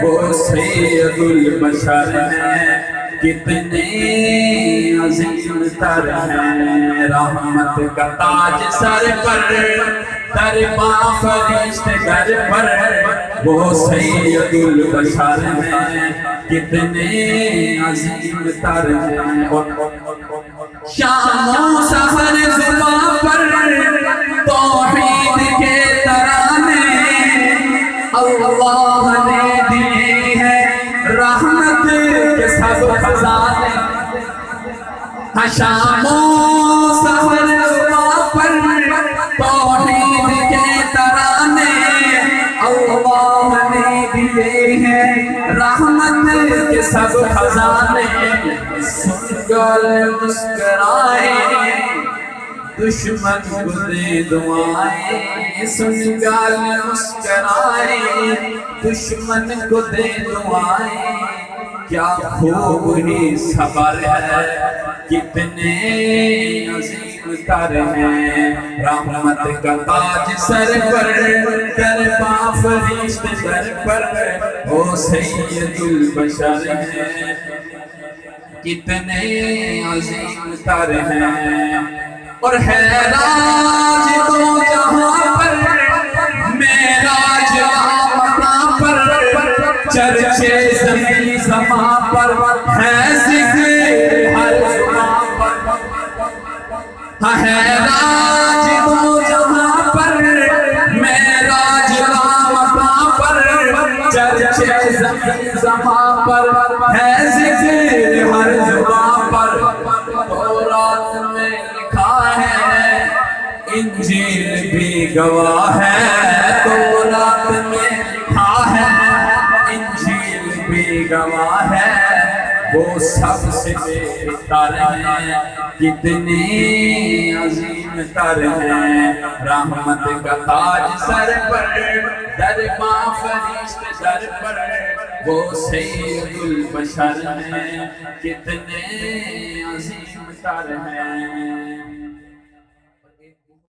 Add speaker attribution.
Speaker 1: وہ سید البشر ہیں، کتنے عظیم تر ہیں، رحمت کا تاج سر پر، درباں فرشتے در پر، وہ سید البشر ہیں، کتنے عظیم تر ہیں۔ شام و سحر زباں پر توحید کے ترانے اللہ نے دیے ہیں، رحمت کے سب خزانے۔ شام و سحر زباں پر توحید کے ترانے اللہ نے دیے ہیں، رحمت کے سب خزانے۔ سن کر مسکرائے دشمن کو دے دعائیں، سن کر مسکرائے دشمن کو دے دعائیں، کیا خوب ہی صبر ہے، کتنے عظیم تر ہیں، رحمت کا تاج سر پر، درباں فرشتے در پر، وہ سید البشر ہیں، کتنے عظیم تر ہیں۔ اور ہے راج دو جہاں پر، معراج مقام پر، چرچے زمین زمان پر، ہے ذکر ہر زبان پر۔ ہے راج دو جہاں پر، معراج مقام پر، چرچے زمین زمان پر، ہے ذکر ہر زبان پر۔ تورات میں لکھا ہے، انجیل بھی گواہ ہے، تورات میں لکھا ہے، انجیل بھی گواہ ہے، وہ سب سے بہتر ہیں، کتنے عظیم تر ہیں، رحمت کا تاج سر پر، درباں فرشتے در پر، وہ سید البشر ہیں، کتنے عظیم تر ہیں۔